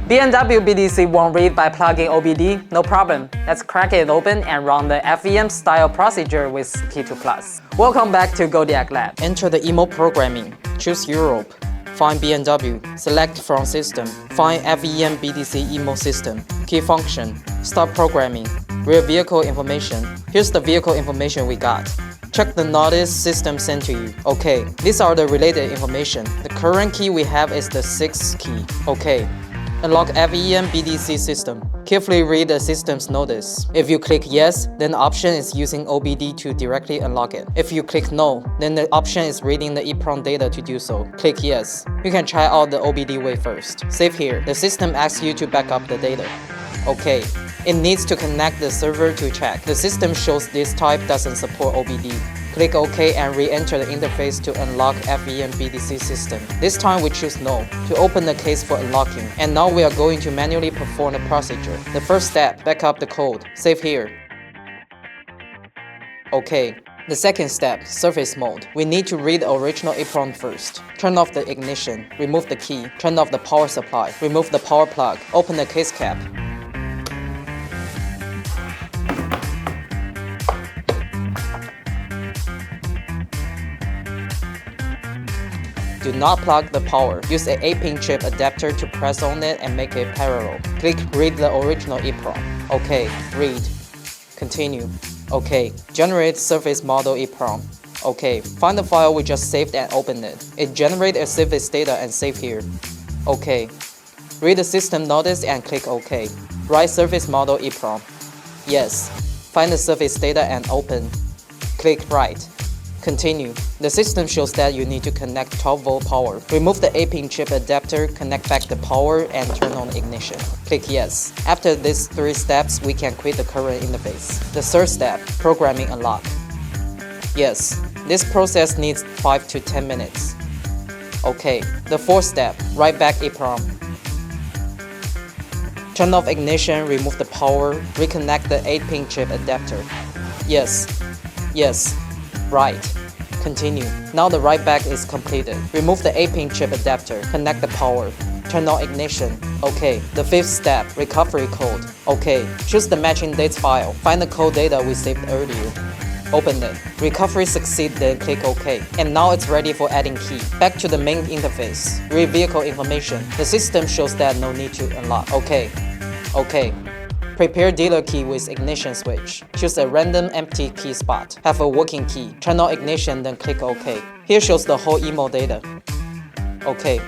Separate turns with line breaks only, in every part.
BMW BDC won't read by plugging OBD? No problem. Let's crack it open and run the FEM style procedure with T2+. Welcome back to Kodiak Lab. Enter the emo programming. Choose Europe. Find BMW. Select from system. Find FEM BDC emo system. Key function. Start programming. Real vehicle information. Here's the vehicle information we got. Check the notice system sent to you. Okay, these are the related information. The current key we have is the 6th key. Okay. Unlock FEM BDC system. Carefully read the system's notice. If you click yes, then the option is using OBD to directly unlock it. If you click no, then the option is reading the EEPROM data to do so. Click yes. You can try out the OBD way first. Save here. The system asks you to back up the data. Okay. It needs to connect the server to check. The system shows this type doesn't support OBD. Click OK and re-enter the interface to unlock FEM BDC system. This time we choose No to open the case for unlocking. And now we are going to manually perform the procedure. The first step, back up the code. Save here. OK. The second step, surface mode. We need to read the original EEPROM first. Turn off the ignition. Remove the key. Turn off the power supply. Remove the power plug. Open the case cap. Do not plug the power. Use an 8-pin chip adapter to press on it and make it parallel. Click Read the original EEPROM. OK. Read. Continue. OK. Generate surface model EEPROM. OK. Find the file we just saved and open it. It generates a surface data and save here. OK. Read the system notice and click OK. Write surface model EEPROM. Yes. Find the surface data and open. Click Write. Continue. The system shows that you need to connect 12-volt power. Remove the 8-pin chip adapter, connect back the power, and turn on ignition. Click Yes. After these 3 steps, we can quit the current interface. The third step, programming unlock. Yes. This process needs 5 to 10 minutes. OK. The fourth step, write back EEPROM. Turn off ignition, remove the power, reconnect the 8-pin chip adapter. Yes. Yes. Right. Continue. Now the write back is completed. Remove the 8-pin chip adapter. Connect the power. Turn on ignition. OK. The fifth step, recovery code. OK. Choose the matching dates file. Find the code data we saved earlier. Open it. Recovery succeed, then click OK. And now it's ready for adding key. Back to the main interface. Read vehicle information. The system shows that no need to unlock. OK. OK. Prepare dealer key with ignition switch. Choose a random empty key spot. Have a working key. Turn on ignition, then click OK. Here shows the whole emo data. OK.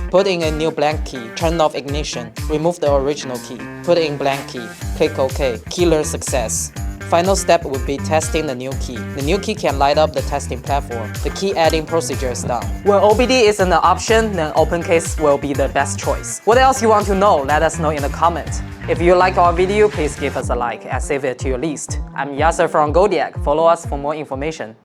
Put in a new blank key. Turn off ignition. Remove the original key. Put in blank key. Click OK. Key learn success. Final step would be testing the new key. The new key can light up the testing platform. The key adding procedure is done. When OBD isn't an option, then open case will be the best choice. What else you want to know? Let us know in the comments. If you like our video, please give us a like and save it to your list. I'm Yasser from Kodiak. Follow us for more information.